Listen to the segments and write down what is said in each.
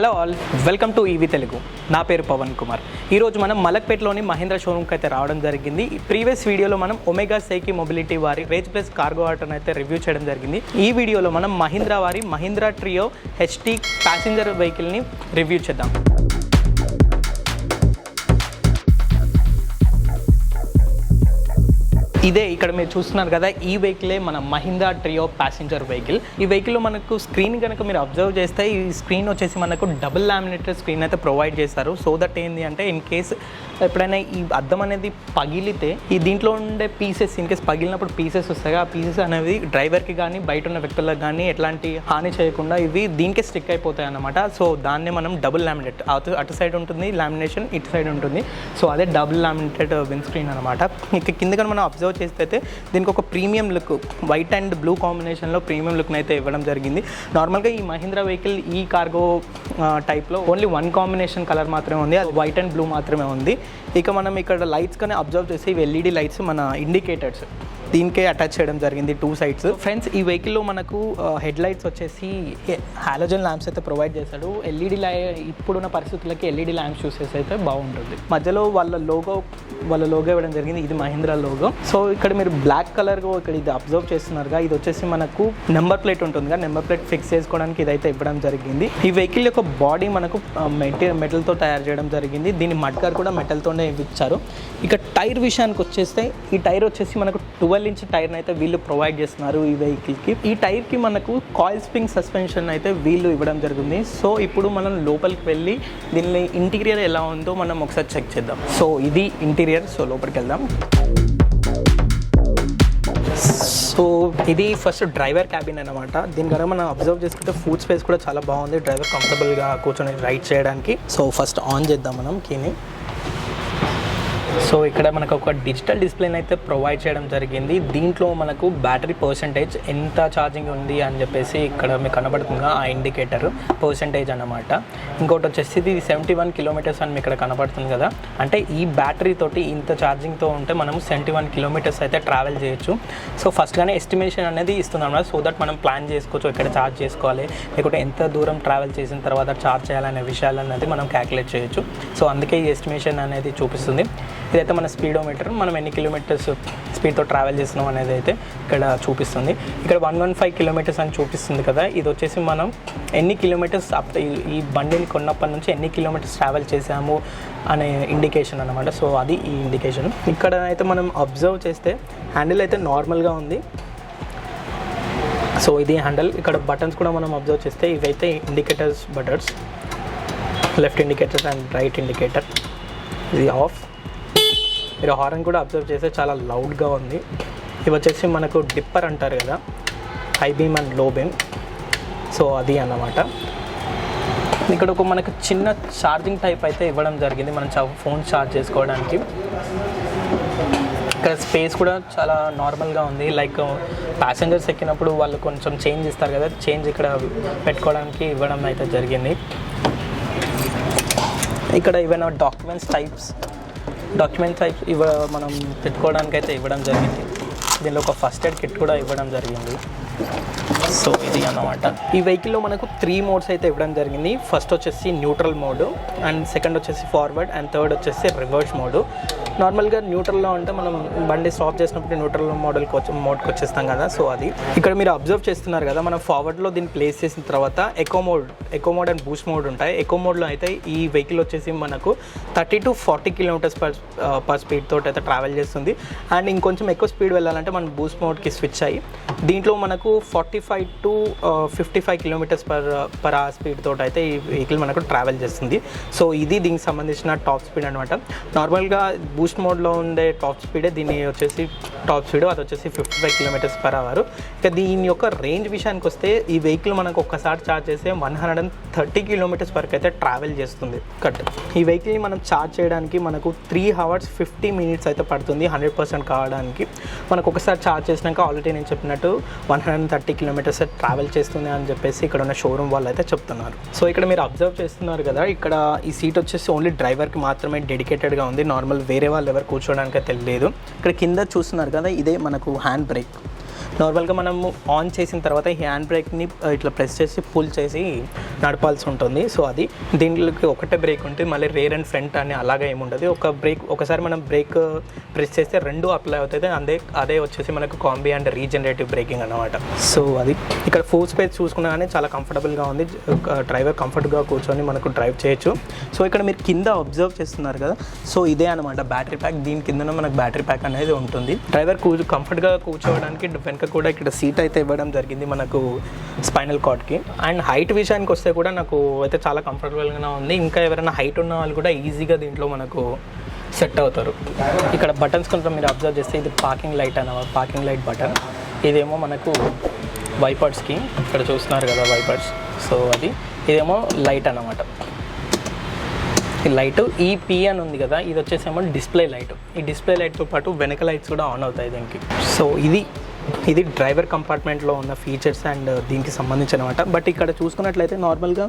Hello all, welcome to EV Telugu. నా పేరు పవన్ కుమార్. ఈరోజు మనం మలక్పేట్లోని మహీంద్రా షోరూమ్కి అయితే రావడం జరిగింది. ప్రీవియస్ వీడియోలో మనం ఒమేగా సైకి మొబిలిటీ వారి రేజ్ ప్లస్ కార్గో ఆటోని అయితే రివ్యూ చేయడం జరిగింది. ఈ వీడియోలో మనం మహీంద్రా వారి మహీంద్రా ట్రియో హెచ్టీ ప్యాసింజర్ వెహికల్ని రివ్యూ చేద్దాం. ఇదే ఇక్కడ మీరు చూస్తున్నారు కదా, ఈ వెహికలే మన మహీంద్రా ట్రియో ప్యాసింజర్ వెహికల్. ఈ వెహికల్లో మనకు స్క్రీన్ కనుక మీరు అబ్జర్వ్ చేస్తే ఈ స్క్రీన్ వచ్చేసి మనకు డబుల్ లామినేటెడ్ స్క్రీన్ అయితే ప్రొవైడ్ చేస్తారు. సో దట్ ఏంటి అంటే ఇన్ కేస్ ఎప్పుడైనా ఈ అద్దం అనేది పగిలితే ఈ దీంట్లో ఉండే పీసెస్ ఇన్ కేస్ పగిలినప్పుడు పీసెస్ వస్తాయి. ఆ పీసెస్ అనేవి డ్రైవర్కి కానీ బయట ఉన్న వ్యక్తులకు కానీ ఎట్లాంటి హాని చేయకుండా ఇవి దీనికే స్టిక్ అయిపోతాయి అన్నమాట. సో దాన్నే మనం డబుల్ లామినేట్ అటు సైడ్ ఉంటుంది లామినేషన్, ఇటు సైడ్ ఉంటుంది. సో అదే డబుల్ లామినేటెడ్ విండ్ స్క్రీన్ అనమాట. ఇక కింద కానీ మనం అబ్జర్వ్ చేస్తే అయితే దీనికి ఒక premium look, white and blue కాంబినేషన్లో ప్రీమియం లుక్ని అయితే ఇవ్వడం జరిగింది. నార్మల్గా ఈ మహీంద్రా వెహికల్ ఈ కార్గో టైప్లో ఓన్లీ వన్ కాంబినేషన్ కలర్ మాత్రమే ఉంది, అది వైట్ అండ్ బ్లూ మాత్రమే ఉంది. ఇక మనం ఇక్కడ లైట్స్ కానీ అబ్జర్వ్ చేసి ఇవి ఎల్ఈడి లైట్స్, మన ఇండికేటర్స్ దీనికే అటాచ్ చేయడం జరిగింది 2 సైడ్స్. ఫ్రెండ్స్, ఈ వెహికల్లో మనకు హెడ్ లైట్స్ వచ్చేసి హాలోజన్ ల్యాంప్స్ అయితే ప్రొవైడ్ చేశాడు. ఎల్ఈడి ఇప్పుడున్న పరిస్థితులకి ఎల్ఈడి ల్యాంప్స్ చూసేసి అయితే బాగుంటుంది. మధ్యలో వాళ్ళ లోగో ఇవ్వడం జరిగింది. ఇది మహీంద్రా లోగో. సో ఇక్కడ మీరు బ్లాక్ కలర్గా ఇక్కడ ఇది అబ్జర్వ్ చేస్తున్నారుగా, ఇది వచ్చేసి మనకు నెంబర్ ప్లేట్ ఉంటుందిగా, నెంబర్ ప్లేట్ ఫిక్స్ చేసుకోవడానికి ఇదైతే ఇవ్వడం జరిగింది. ఈ వెహికల్ యొక్క బాడీ మనకు మెటల్తో తయారు చేయడం జరిగింది. దీని మడ్గార్ కూడా మెటల్తోనే ఇచ్చారు. ఇక టైర్ విషయానికి వచ్చేస్తే ఈ టైర్ వచ్చేసి మనకు 12 ఇంచ్ టైర్ని అయితే వీళ్ళు ప్రొవైడ్ చేస్తున్నారు ఈ వెహికల్కి. ఈ టైర్కి మనకు కాయిల్ స్ప్రింగ్ సస్పెన్షన్ అయితే వీళ్ళు ఇవ్వడం జరిగింది. సో ఇప్పుడు మనం లోపలికి వెళ్ళి దీని ఇంటీరియర్ ఎలా ఉందో మనం ఒకసారి చెక్ చేద్దాం. సో ఇది ఇంటీరియర్. సో లోపలికి వెళ్దాం. సో ఇది ఫస్ట్ డ్రైవర్ క్యాబిన్ అనమాట. దీని కనుక మనం అబ్జర్వ్ చేసుకుంటే ఫుడ్ స్పేస్ కూడా చాలా బాగుంది, డ్రైవర్ కంఫర్టబుల్గా కూర్చొని రైడ్ చేయడానికి. సో ఫస్ట్ ఆన్ చేద్దాం మనం కీని. సో ఇక్కడ మనకు ఒక డిజిటల్ డిస్ప్లేని అయితే ప్రొవైడ్ చేయడం జరిగింది. దీంట్లో మనకు బ్యాటరీ పర్సంటేజ్ ఎంత ఛార్జింగ్ ఉంది అని చెప్పేసి ఇక్కడ మీకు కనబడుతుందిగా, ఆ ఇండికేటర్ పర్సంటేజ్ అన్నమాట. ఇంకోటి వచ్చేసి ఇది 71 కిలోమీటర్స్ అని ఇక్కడ కనబడుతుంది కదా, అంటే ఈ బ్యాటరీ తోటి ఇంత ఛార్జింగ్తో ఉంటే మనం 71 కిలోమీటర్స్ అయితే ట్రావెల్ చేయొచ్చు. సో ఫస్ట్గానే ఎస్టిమేషన్ అనేది ఇస్తున్నాం కదా, సో దట్ మనం ప్లాన్ చేసుకోవచ్చు ఎక్కడ ఛార్జ్ చేసుకోవాలి, లేకుంటే ఎంత దూరం ట్రావెల్ చేసిన తర్వాత ఛార్జ్ చేయాలనే విషయాలు అనేది మనం క్యాలిక్యులేట్ చేయొచ్చు. సో అందుకే ఈ ఎస్టిమేషన్ అనేది చూపిస్తుంది. ఇదైతే మన స్పీడోమీటర్, మనం ఎన్ని కిలోమీటర్స్ స్పీడ్తో ట్రావెల్ చేస్తున్నాం అనేది అయితే ఇక్కడ చూపిస్తుంది. ఇక్కడ 115 కిలోమీటర్స్ అని చూపిస్తుంది కదా, ఇది వచ్చేసి మనం ఎన్ని కిలోమీటర్స్ ఈ బండిని కొన్నప్పటి నుంచి ఎన్ని కిలోమీటర్స్ ట్రావెల్ చేసాము అనే ఇండికేషన్ అనమాట. సో అది ఈ ఇండికేషన్. ఇక్కడ అయితే మనం అబ్జర్వ్ చేస్తే హ్యాండిల్ అయితే నార్మల్గా ఉంది. సో ఇది హ్యాండిల్. ఇక్కడ బటన్స్ కూడా మనం అబ్జర్వ్ చేస్తే ఇవైతే indicators buttons, left indicator and right indicator. ఇది ఆఫ్. మీరు హార్న్ కూడా అబ్జర్వ్ చేస్తే చాలా లౌడ్గా ఉంది. ఇవి వచ్చేసి మనకు డిప్పర్ అంటారు కదా, హై బీమ్ అండ్ లో బీమ్. సో అది అన్నమాట. ఇక్కడ ఒక మనకు చిన్న ఛార్జింగ్ టైప్ అయితే ఇవ్వడం జరిగింది, మనం ఫోన్ ఛార్జ్ చేసుకోవడానికి. ఇక్కడ స్పేస్ కూడా చాలా నార్మల్గా ఉంది. లైక్ ప్యాసింజర్స్ ఎక్కినప్పుడు వాళ్ళు కొంచెం చేంజ్ ఇస్తారు కదా, చేంజ్ ఇక్కడ పెట్టుకోవడానికి ఇవ్వడం అయితే జరిగింది. ఇక్కడ ఏవైనా డాక్యుమెంట్స్ టైప్స్ మనం పెట్టుకోవడానికి అయితే ఇవ్వడం జరిగింది. దీనిలో ఒక ఫస్ట్ ఎయిడ్ కిట్ కూడా ఇవ్వడం జరిగింది. సో ఇది అన్నమాట. ఈ వెహికల్లో మనకు 3 మోడ్స్ అయితే ఇవ్వడం జరిగింది. ఫస్ట్ వచ్చేసి న్యూట్రల్ మోడ్, అండ్ సెకండ్ వచ్చేసి ఫార్వర్డ్, అండ్ థర్డ్ వచ్చేసి రివర్స్ మోడ్. నార్మల్గా న్యూట్రల్లో అంటే మనం బండి స్టాప్ చేసినప్పుడు న్యూట్రల్ మోడ్కి వచ్చేస్తాం కదా, సో అది. ఇక్కడ మీరు అబ్జర్వ్ చేస్తున్నారు కదా, మనం ఫార్వర్డ్లో దీన్ని ప్లేస్ చేసిన తర్వాత echo mode and Boost mode ఉంటాయి. ఎకో మోడ్లో అయితే ఈ వెహికల్ వచ్చేసి మనకు 30 to 40 కిలోమీటర్స్ పర్ స్పీడ్ తోటి అయితే ట్రావెల్ చేస్తుంది. అండ్ ఇంకొంచెం ఎక్కువ స్పీడ్ వెళ్ళాలంటే మనం బూస్ట్ మోడ్కి స్విచ్ అయ్యి దీంట్లో మనకు 45 to 55 kilometres per hour speed తోటి అయితే ఈ వెహికల్ మనకు ట్రావెల్ చేస్తుంది. సో ఇది దీనికి సంబంధించిన టాప్ స్పీడ్ అనమాట. నార్మల్గా బూస్ట్ మోడ్లో ఉండే టాప్ స్పీడే, దీని వచ్చేసి టాప్ స్పీడ్ అది వచ్చేసి 55 కిలోమీటర్స్ పర్ అవర్. ఇక దీని యొక్క రేంజ్ విషయానికి వస్తే ఈ వెహికల్ మనకు ఒక్కసారి ఛార్జ్ చేస్తే 130 కిలోమీటర్స్ వరకు అయితే ట్రావెల్ చేస్తుంది. ఈ వెహికల్ని మనం ఛార్జ్ చేయడానికి మనకు 3 hours 50 minutes అయితే పడుతుంది 100% కావడానికి. మనకు ఒకసారి ఛార్జ్ చేసినాక ఆల్రెడీ నేను చెప్పినట్టు 130 కిలోమీటర్స్ ట్రావెల్ చేస్తుంది అని చెప్పేసి ఇక్కడ ఉన్న షోరూమ్ వాళ్ళు అయితే చెప్తున్నారు. సో ఇక్కడ మీరు అబ్జర్వ్ చేస్తున్నారు కదా, ఇక్కడ ఈ సీట్ వచ్చేసి ఓన్లీ డ్రైవర్కి మాత్రమే డెడికేటెడ్గా ఉంది, నార్మల్ వేరే వాళ్ళు ఎవరు కూర్చోడానికి తెలియదు. ఇక్కడ కింద చూస్తున్నారు కదా, ఇదే మనకు హ్యాండ్ బ్రేక్. నార్మల్గా మనము ఆన్ చేసిన తర్వాత ఈ హ్యాండ్ బ్రేక్ని ఇట్లా ప్రెస్ చేసి పుల్ చేసి నడపాల్సి ఉంటుంది. సో అది దీంట్లోకి ఒకటే బ్రేక్ ఉంటుంది, మళ్ళీ రేర్ అండ్ ఫ్రంట్ అని అలాగే ఏముండదు. ఒకసారి మనం బ్రేక్ ప్రెస్ చేస్తే రెండు అప్లై అవుతుంది, అదే వచ్చేసి మనకు కాంబీ అండ్ రీజనరేటివ్ బ్రేకింగ్ అన్నమాట. సో అది ఇక్కడ 4 స్పేస్ చూసుకున్నా కానీ చాలా కంఫర్టబుల్గా ఉంది, డ్రైవర్ కంఫర్ట్గా కూర్చొని మనకు డ్రైవ్ చేయొచ్చు. సో ఇక్కడ మీరు కింద అబ్జర్వ్ చేస్తున్నారు కదా, సో ఇదే అనమాట బ్యాటరీ ప్యాక్. దీని కింద మనకు బ్యాటరీ ప్యాక్ అనేది ఉంటుంది. డ్రైవర్ కంఫర్ట్గా కూర్చోవడానికి వెనక కూడా ఇక్కడ సీట్ అయితే ఇవ్వడం జరిగింది మనకు స్పైనల్ కార్డ్కి. అండ్ హైట్ విషయానికి వస్తే కూడా నాకు అయితే చాలా కంఫర్టబుల్గానే ఉంది. ఇంకా ఎవరైనా హైట్ ఉన్న వాళ్ళు కూడా ఈజీగా దీంట్లో మనకు సెట్ అవుతారు. ఇక్కడ బటన్స్ కొంచెం మీరు అబ్జర్వ్ చేస్తే ఇది పార్కింగ్ లైట్ అన్నమాట, పార్కింగ్ లైట్ బటన్. ఇదేమో మనకు వైపర్స్కి, ఇక్కడ చూస్తున్నారు కదా వైపర్స్. సో అది ఇదేమో లైట్ అన్నమాట. ఈ లైట్ ఈ పి అని ఉంది కదా, ఇది వచ్చేసేమో డిస్ప్లే లైట్. ఈ డిస్ప్లే లైట్తో పాటు వెనక లైట్స్ కూడా ఆన్ అవుతాయి దీనికి. సో ఇది డ్రైవర్ కంపార్ట్మెంట్లో ఉన్న ఫీచర్స్ అండ్ దీనికి సంబంధించిన అనమాట. బట్ ఇక్కడ చూసుకున్నట్లయితే నార్మల్గా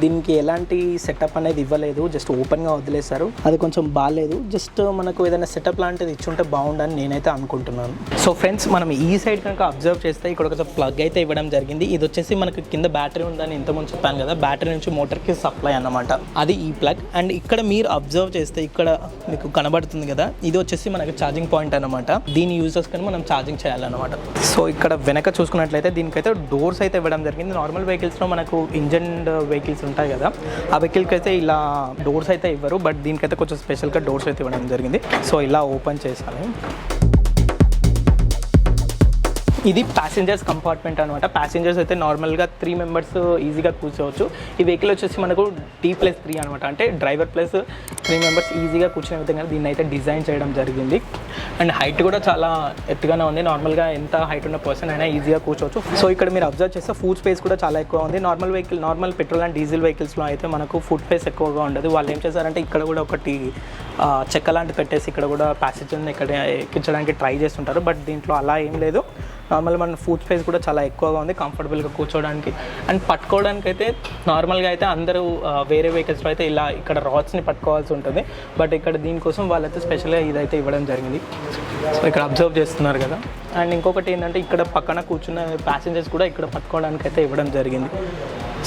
దీనికి ఎలాంటి సెటప్ అనేది ఇవ్వలేదు, జస్ట్ ఓపెన్గా వదిలేశారు. అది కొంచెం బాగాలేదు. జస్ట్ మనకు ఏదైనా సెటప్ లాంటిది ఇచ్చుంటే బాగుండని నేనైతే అనుకుంటున్నాను. సో ఫ్రెండ్స్, మనం ఈ సైడ్ కనుక అబ్జర్వ్ చేస్తే ఇక్కడ ఒక ప్లగ్ అయితే ఇవ్వడం జరిగింది. ఇది వచ్చేసి మనకు కింద బ్యాటరీ ఉందని ఇంతకుముందు చెప్పాను కదా, బ్యాటరీ నుంచి మోటార్కి సప్లై అన్నమాట, అది ఈ ప్లగ్. అండ్ ఇక్కడ మీరు అబ్జర్వ్ చేస్తే ఇక్కడ మీకు కనబడుతుంది కదా, ఇది వచ్చేసి మనకి ఛార్జింగ్ పాయింట్ అనమాట. దీన్ని యూజ్ చేసుకొని మనం ఛార్జింగ్ చేయాలన్నమాట. సో ఇక్కడ వెనక చూసుకున్నట్లయితే దీనికైతే డోర్స్ అయితే ఇవ్వడం జరిగింది. నార్మల్ వెహికల్స్లో మనకు ఇంజన్ వెహికల్స్ ఉంటాయి కదా, ఆ వెహికల్కి అయితే ఇలా డోర్స్ అయితే ఇవ్వరు, బట్ దీనికైతే కొంచెం స్పెషల్గా డోర్స్ అయితే ఇవ్వడం జరిగింది. సో ఇలా ఓపెన్ చేసాను. ఇది ప్యాసింజర్స్ కంపార్ట్మెంట్ అనమాట. ప్యాసింజర్స్ అయితే నార్మల్గా 3 మెంబర్స్ ఈజీగా కూర్చోవచ్చు. ఈ వెహికల్ వచ్చేసి మనకు D+3 అనమాట, అంటే డ్రైవర్ ప్లస్ 3 మెంబర్స్ ఈజీగా కూర్చునే విధంగా దీన్ని అయితే డిజైన్ చేయడం జరిగింది. అండ్ హైట్ కూడా చాలా ఎత్తుగానే ఉంది. నార్మల్గా ఎంత హైట్ ఉన్న పర్సన్ అయినా ఈజీగా కూర్చోవచ్చు. సో ఇక్కడ మీరు అబ్జర్వ్ చేస్తే ఫుడ్ స్పేస్ కూడా చాలా ఎక్కువ ఉంది. నార్మల్ పెట్రోల్ అండ్ డీజిల్ వెహికల్స్లో అయితే మనకు ఫుడ్ స్పేస్ ఎక్కువగా ఉండదు. వాళ్ళు ఏం చేశారంటే ఇక్కడ కూడా ఒకటి చెక్క లాంటి పెట్టేసి ఇక్కడ కూడా ప్యాసింజర్ని ఇక్కడ ఎక్కించడానికి ట్రై చేస్తుంటారు. బట్ దీంట్లో అలా ఏం లేదు. నార్మల్ మన ఫుడ్ స్పేస్ కూడా చాలా ఎక్కువగా ఉంది, కంఫర్టబుల్గా కూర్చోవడానికి. అండ్ పట్టుకోవడానికి అయితే నార్మల్గా అయితే అందరూ వేరే వెహికల్స్లో అయితే ఇలా ఇక్కడ రాడ్స్ని పట్టుకోవాల్సి ఉంటుంది. బట్ ఇక్కడ దీనికోసం వాళ్ళైతే స్పెషల్గా ఇదైతే ఇవ్వడం జరిగింది. సో ఇక్కడ అబ్జర్వ్ చేస్తున్నారు కదా. అండ్ ఇంకొకటి ఏంటంటే ఇక్కడ పక్కన కూర్చున్న ప్యాసింజర్స్ కూడా ఇక్కడ పట్టుకోవడానికి అయితే ఇవ్వడం జరిగింది.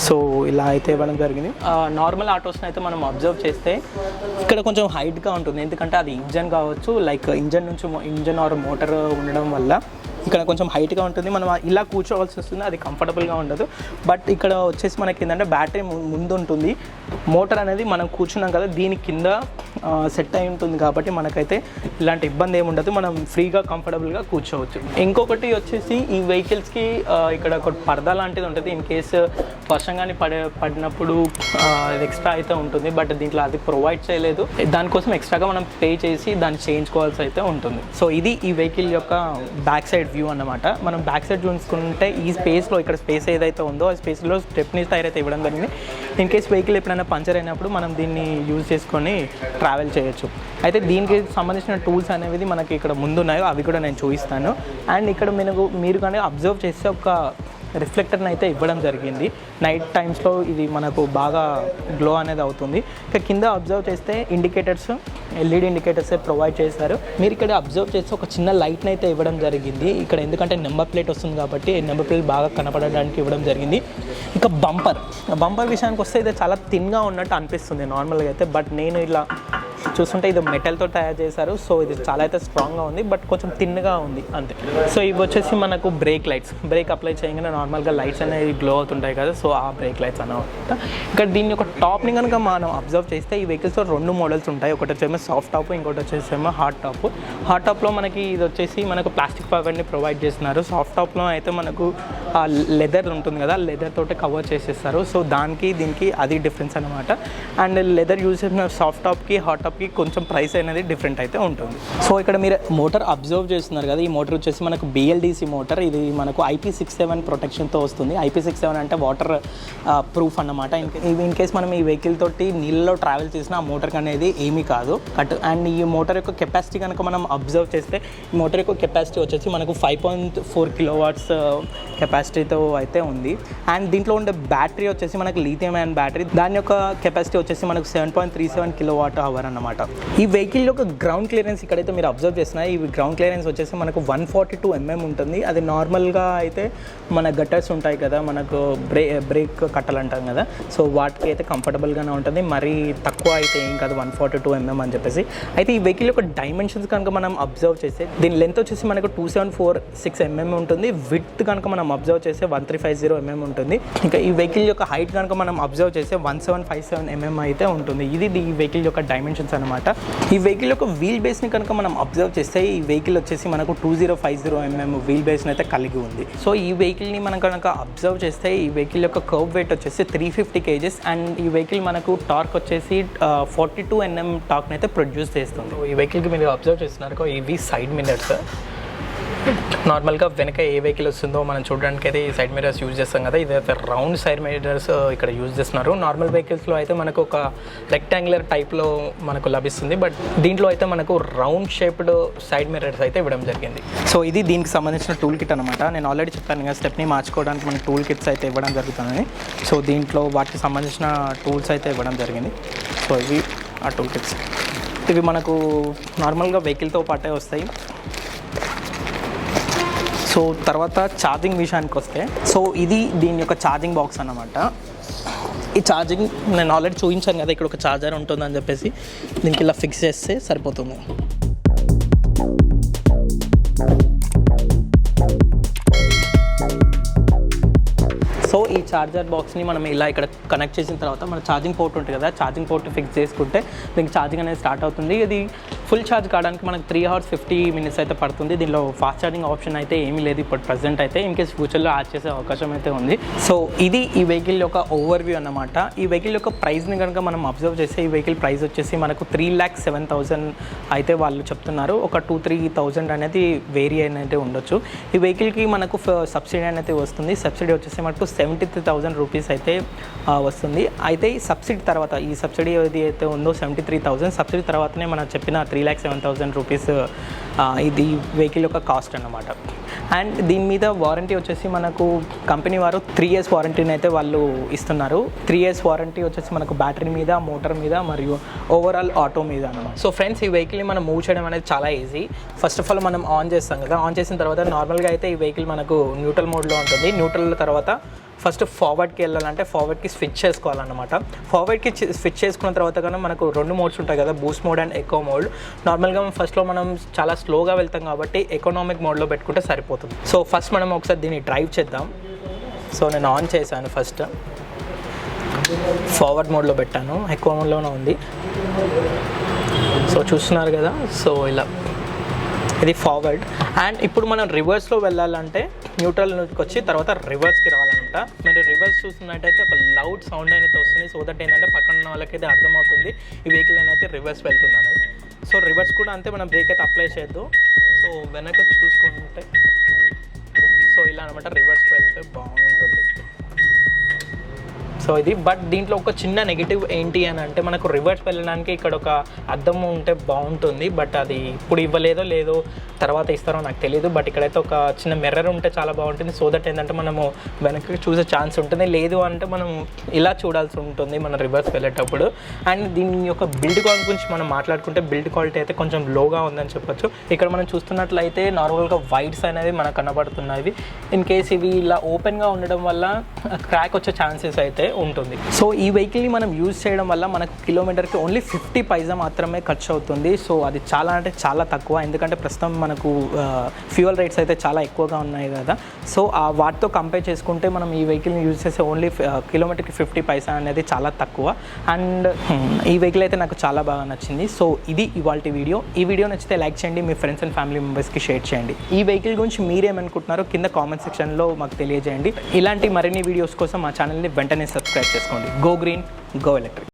సో ఇలా అయితే ఇవ్వడం జరిగింది. నార్మల్ ఆటోస్ని అయితే మనం అబ్జర్వ్ చేస్తే ఇక్కడ కొంచెం హైట్గా ఉంటుంది, ఎందుకంటే అది ఇంజన్ కావచ్చు, లైక్ ఇంజన్ ఆర్ మోటార్ ఉండడం వల్ల ఇక్కడ కొంచెం హైట్గా ఉంటుంది. మనం ఇలా కూర్చోవాల్సి వస్తుంది, అది కంఫర్టబుల్గా ఉండదు. బట్ ఇక్కడ వచ్చేసి మనకి ఏంటంటే బ్యాటరీ ముందు ఉంటుంది, మోటార్ అనేది మనం కూర్చున్నాం కదా దీని కింద సెట్ అయి ఉంటుంది కాబట్టి మనకైతే ఇలాంటి ఇబ్బంది ఏమి ఉండదు, మనం ఫ్రీగా కంఫర్టబుల్గా కూర్చోవచ్చు. ఇంకొకటి వచ్చేసి ఈ వెహికల్స్కి ఇక్కడ ఒక పరదా లాంటిది ఉంటుంది. ఇన్ కేసు వర్షంగానే పడినప్పుడు ఎక్స్ట్రా అయితే ఉంటుంది, బట్ దీంట్లో అది ప్రొవైడ్ చేయలేదు. దానికోసం ఎక్స్ట్రాగా మనం పే చేసి దాన్ని చేయించుకోవాల్సి అయితే ఉంటుంది. సో ఇది ఈ వెహికల్ యొక్క బ్యాక్ సైడ్ వ్యూ అన్నమాట. మనం బ్యాక్ సైడ్ చూసుకుంటే ఈ స్పేస్లో ఇక్కడ స్పేస్ ఏదైతే ఉందో ఆ స్పేస్లో స్టెప్నీ టైర్ అయితే ఇవ్వడం జరిగింది. ఇన్ కేస్ వెహికల్ ఎప్పుడైనా పంచర్ అయినప్పుడు మనం దీన్ని యూజ్ చేసుకొని ట్రావెల్ చేయొచ్చు. అయితే దీనికి సంబంధించిన టూల్స్ అనేవి మనకి ఇక్కడ ముందున్నాయో అవి కూడా నేను చూపిస్తాను. అండ్ ఇక్కడ మీరు కానీ అబ్జర్వ్ చేస్తే ఒక రిఫ్లెక్టర్ని అయితే ఇవ్వడం జరిగింది. నైట్ టైమ్స్లో ఇది మనకు బాగా గ్లో అనేది అవుతుంది. ఇక కింద అబ్జర్వ్ చేస్తే ఇండికేటర్స్, LED ఇండికేటర్స్ ప్రొవైడ్ చేశారు. మీరు ఇక్కడ అబ్జర్వ్ చేస్తే ఒక చిన్న లైట్ని అయితే ఇవ్వడం జరిగింది ఇక్కడ, ఎందుకంటే నెంబర్ ప్లేట్ వస్తుంది కాబట్టి నెంబర్ ప్లేట్ బాగా కనపడడానికి ఇవ్వడం జరిగింది. ఇక బంపర్ విషయానికి వస్తే ఇది చాలా థిన్గా ఉన్నట్టు అనిపిస్తుంది నార్మల్గా అయితే, బట్ నేను ఇలా చూస్తుంటే ఇది మెటల్తో తయారు చేశారు. సో ఇది చాలా అయితే స్ట్రాంగ్గా ఉంది, బట్ కొంచెం థిన్గా ఉంది అంతే. సో ఇవి వచ్చేసి మనకు బ్రేక్ అప్లై చేయగానే నార్మల్గా లైట్స్ అనేవి గ్లో అవుతుంటాయి కదా, సో ఆ బ్రేక్ లైట్స్ అన్నమాట. ఇక్కడ దీన్ని ఒక టాప్ని కనుక మనం అబ్జర్వ్ చేస్తే ఈ వెహికల్స్లో 2 మోడల్స్ ఉంటాయి. ఒకటి వచ్చేమో సాఫ్ట్ టాప్, ఇంకోటి వచ్చేసేమో హార్డ్ టాప్లో మనకి ఇది వచ్చేసి మనకు ప్లాస్టిక్ కవర్ని ప్రొవైడ్ చేస్తున్నారు. సాఫ్ట్ టాప్లో అయితే మనకు లెదర్ ఉంటుంది కదా, లెదర్ తోటి కవర్ చేసేస్తారు. సో దీనికి అది డిఫరెన్స్ అనమాట. అండ్ లెదర్ యూజ్ చేసిన సాఫ్ట్ టాప్కి హార్డ్ టాప్కి కొంచెం ప్రైస్ అనేది డిఫరెంట్ అయితే ఉంటుంది. సో ఇక్కడ మీరు మోటార్ అబ్జర్వ్ చేస్తున్నారు కదా, ఈ మోటార్ వచ్చేసి మనకు BLDC మోటార్. ఇది మనకు IP67 ప్రొటెక్షన్తో వస్తుంది. IP67 అంటే వాటర్ ప్రూఫ్ అన్నమాట. ఇన్ కేస్ మనం ఈ వెహికల్ తోటి నీళ్ళలో ట్రావెల్ చేసిన ఆ మోటార్కి అనేది ఏమీ కాదు. అండ్ ఈ మోటార్ యొక్క కెపాసిటీ కనుక మనం అబ్జర్వ్ చేస్తే ఈ మోటార్ యొక్క కెపాసిటీ వచ్చేసి మనకు 5.4 కిలోవాట్స్ కెపాసిటీతో అయితే ఉంది. అండ్ దీంట్లో ఉండే బ్యాటరీ వచ్చేసి మనకు లిథియం అయాన్ బ్యాటరీ, దాని యొక్క కెపాసిటీ వచ్చేసి మనకు 7.37 kWh అన్నమాట. ఈ వెహికల్ యొక్క గ్రౌండ్ క్లియరెన్స్ ఇక్కడైతే మీరు అబ్జర్వ్ చేస్తున్నారు. ఈ గ్రౌండ్ క్లియరెన్స్ వచ్చేసి మనకు 142 mm ఉంటుంది. అది నార్మల్గా అయితే మన గట్టర్స్ ఉంటాయి కదా, మనకు బ్రేక్ కట్టలు అంటాం కదా, సో వాటికి అయితే కంఫర్టబుల్గానే ఉంటుంది. మరీ తక్కువ అయితే ఏం కాదు 142 mm అని చెప్పేసి. అయితే ఈ వెహికల్ యొక్క డైమెన్షన్స్ కనుక మనం అబ్జర్వ్ చేస్తే దీని లెంత్ వచ్చేసి మనకు 2746 mm ఉంటుంది. విడ్త్ కనుక మనం అబ్జర్వ్ చేస్తే 1350 mm ఉంటుంది. ఇంకా ఈ వెహికల్ యొక్క హైట్ కనుక మనం అబ్జర్వ్ చేస్తే 1757 mm అయితే ఉంటుంది. ఇది ఈ వెహికల్ యొక్క డైమెన్షన్స్ అనమాట. ఈ వెహికల్ యొక్క వీల్ బేస్ని కనుక మనం అబ్జర్వ్ చేస్తే ఈ వెహికల్ వచ్చేసి మనకు 2050 mm వీల్ బేస్ని అయితే కలిగి ఉంది. సో ఈ వెహికల్ని మనం కనుక అబ్జర్వ్ చేస్తే ఈ వెహికల్ యొక్క కర్వ్ వెయిట్ వచ్చేసి 350 kgs అండ్ ఈ వెహికల్ మనకు టార్క్ వచ్చేసి 42 Nm టార్క్ని అయితే ప్రొడ్యూస్ చేస్తుంది. ఈ వెహికల్కి మీరు అబ్జర్వ్ చేస్తున్నారు ఇవి సైడ్ మిరర్స్. నార్మల్గా వెనక ఏ వెహికల్ వస్తుందో మనం చూడడానికి అయితే ఈ సైడ్ మిరర్స్ యూజ్ చేస్తాం కదా, ఇదైతే రౌండ్ సైడ్ మిరర్స్ ఇక్కడ యూజ్ చేస్తున్నారు. నార్మల్ వెహికల్స్లో అయితే మనకు ఒక రెక్టాంగులర్ టైప్లో మనకు లభిస్తుంది, బట్ దీంట్లో అయితే మనకు రౌండ్ షేప్డ్ సైడ్ మిరర్స్ అయితే ఇవ్వడం జరిగింది. సో ఇది దీనికి సంబంధించిన టూల్ కిట్ అనమాట. నేను ఆల్రెడీ చెప్పాను కదా, స్టెప్ని మార్చుకోవడానికి మనకు టూల్ కిట్స్ అయితే ఇవ్వడం జరుగుతుంది. సో దీంట్లో వాటికి సంబంధించిన టూల్స్ అయితే ఇవ్వడం జరిగింది. సో ఇవి ఆ టూల్ కిట్స్. ఇవి మనకు నార్మల్గా వెహికల్తో పాటే వస్తాయి. సో తర్వాత ఛార్జింగ్ విషయానికి వస్తే, సో ఇది దీని యొక్క ఛార్జింగ్ బాక్స్ అన్నమాట. ఈ ఛార్జింగ్ నేను ఆల్రెడీ చూపించాను కదా, ఇక్కడ ఒక ఛార్జర్ ఉంటుందని చెప్పేసి దీనికి ఇలా ఫిక్స్ చేస్తే సరిపోతుంది. సో ఈ ఛార్జర్ బాక్స్ని మనం ఇలా ఇక్కడ కనెక్ట్ చేసిన తర్వాత మన ఛార్జింగ్ పోర్ట్ ఉంటుంది కదా, ఛార్జింగ్ పోర్ట్ ఫిక్స్ చేసుకుంటే దీనికి ఛార్జింగ్ అనేది స్టార్ట్ అవుతుంది. ఇది ఫుల్ ఛార్జ్ కావడానికి మనకు 3 hours 50 minutes అయితే పడుతుంది. దీనిలో ఫాస్ట్ ఛార్జింగ్ ఆప్షన్ అయితే ఏమీ లేదు ఇప్పుడు ప్రజెంట్ అయితే. ఇన్ కేస్ ఫ్యూచర్లో యాడ్ చేసే అవకాశం అయితే ఉంది. సో ఇది ఈ వెహికల్ యొక్క ఓవర్వ్యూ అన్నమాట. ఈ వెహికల్ యొక్క ప్రైస్ని కనుక మనం అబ్జర్వ్ చేస్తే ఈ వెహికల్ ప్రైస్ వచ్చేసి మనకు 3,07,000 అయితే వాళ్ళు చెప్తున్నారు. ఒక 2-3,000 అనేది వేరీ అయితే ఉండొచ్చు. ఈ వెహికల్కి మనకు సబ్సిడీ అనేది వస్తుంది. సబ్సిడీ వచ్చేసి మనకు 73,000 రూపీస్ అయితే వస్తుంది. అయితే ఈ సబ్సిడీ తర్వాత ఈ సబ్సిడీ ఏది అయితే ఉందో 73,000 సబ్సిడీ తర్వాతనే మనం చెప్పిన 3,07,000 రూపీస్ ఇది వెహికల్ యొక్క కాస్ట్ అన్నమాట. అండ్ దీని మీద వారంటీ వచ్చేసి మనకు కంపెనీ వారు 3 years వారంటీని అయితే వాళ్ళు ఇస్తున్నారు. 3 years వారంటీ వచ్చేసి మనకు బ్యాటరీ మీద, మోటార్ మీద మరియు ఓవరాల్ ఆటో మీద అన్నమాట. సో ఫ్రెండ్స్, ఈ వెహికల్ని మనం మూవ్ చేయడం అనేది చాలా ఈజీ. ఫస్ట్ ఆఫ్ ఆల్ మనం ఆన్ చేస్తాం కదా, ఆన్ చేసిన తర్వాత నార్మల్గా అయితే ఈ వెహికల్ మనకు న్యూట్రల్ మోడ్లో ఉంటుంది. న్యూట్రల్ తర్వాత ఫస్ట్ ఫార్వర్డ్కి వెళ్ళాలంటే ఫార్వర్డ్కి స్విచ్ చేసుకోవాలన్నమాట. ఫార్వర్డ్కి స్విచ్ చేసుకున్న తర్వాత కానీ మనకు 2 మోడ్స్ ఉంటాయి కదా, Boost mode and echo mode. నార్మల్గా ఫస్ట్లో మనం చాలా స్లోగా వెళ్తాం కాబట్టి ఎకనామిక్ మోడ్లో పెట్టుకుంటే సరిపోతుంది. సో ఫస్ట్ మనం ఒకసారి దీన్ని డ్రైవ్ చేద్దాం. సో నేను ఆన్ చేశాను, ఫస్ట్ ఫార్వర్డ్ మోడ్లో పెట్టాను, ఎకో మోడ్లోనే ఉంది. సో చూస్తున్నారు కదా, సో ఇలా ఇది ఫార్వర్డ్. అండ్ ఇప్పుడు మనం రివర్స్లో వెళ్ళాలంటే న్యూట్రల్ నుంచి వచ్చి తర్వాత రివర్స్కి రావాలన్నమాట. మీరు రివర్స్ చూస్తున్నట్టయితే ఒక లౌడ్ సౌండ్ అనేది వస్తుంది. సో దట్ ఏంటంటే పక్కన ఉన్న వాళ్ళకైతే అర్థమవుతుంది ఈ వెహికల్ అయితే రివర్స్ వెళ్తుందని. సో రివర్స్ కూడా అంతే, మనం బ్రేక్ అయితే అప్లై చేయొద్దు. సో వెనక చూసుకుంటే సో ఇలా అనమాట, రివర్స్ వెళ్తే బాగుంటుంది. సో ఇది బట్ దీంట్లో ఒక చిన్న నెగిటివ్ ఏంటి అని అంటే మనకు రివర్స్ వెళ్ళడానికి ఇక్కడ ఒక అద్దం ఉంటే బాగుంటుంది. బట్ అది ఇప్పుడు ఇవ్వలేదో లేదో తర్వాత ఇస్తారో నాకు తెలియదు. బట్ ఇక్కడైతే ఒక చిన్న మిర్రర్ ఉంటే చాలా బాగుంటుంది. సో దట్ ఏంటంటే మనము వెనక్కి చూసే ఛాన్స్ ఉంటుంది. లేదు అంటే మనం ఇలా చూడాల్సి ఉంటుంది మన రివర్స్ వెళ్ళేటప్పుడు. అండ్ దీని యొక్క బిల్డ్ క్వాలిటీ గురించి మనం మాట్లాడుకుంటే బిల్డ్ క్వాలిటీ అయితే కొంచెం లోగా ఉందని చెప్పొచ్చు. ఇక్కడ మనం చూస్తున్నట్లయితే నార్మల్గా వైడ్స్ అనేది మనకు కనబడుతున్నాయి. ఇన్ కేస్ ఇవి ఇలా ఓపెన్గా ఉండడం వల్ల క్రాక్ వచ్చే ఛాన్సెస్ అయితే ఉంటుంది. సో ఈ వెహికల్ని మనం యూజ్ చేయడం వల్ల మనకు కిలోమీటర్కి ఓన్లీ 50 పైసా మాత్రమే ఖర్చు అవుతుంది. సో అది చాలా అంటే చాలా తక్కువ, ఎందుకంటే ప్రస్తుతం మనకు ఫ్యూయల్ రేట్స్ అయితే చాలా ఎక్కువగా ఉన్నాయి కదా. సో వాటితో కంపేర్ చేసుకుంటే మనం ఈ వెహికల్ని యూజ్ చేసే ఓన్లీ కిలోమీటర్కి 50 పైసా అనేది చాలా తక్కువ. అండ్ ఈ వెహికల్ అయితే నాకు చాలా బాగా నచ్చింది. సో ఇది ఇవాల్టి వీడియో. ఈ వీడియో నచ్చితే లైక్ చేయండి, మీ ఫ్రెండ్స్ అండ్ ఫ్యామిలీ మెంబర్స్కి షేర్ చేయండి. ఈ వెహికల్ గురించి మీరేమనుకుంటున్నారో కింద కామెంట్ సెక్షన్లో మాకు తెలియజేయండి. ఇలాంటి మరిన్ని వీడియోస్ కోసం మా ఛానల్ని వెంటనే సబ్స్క్రైబ్ చేసుకోండి. Go green, go electric.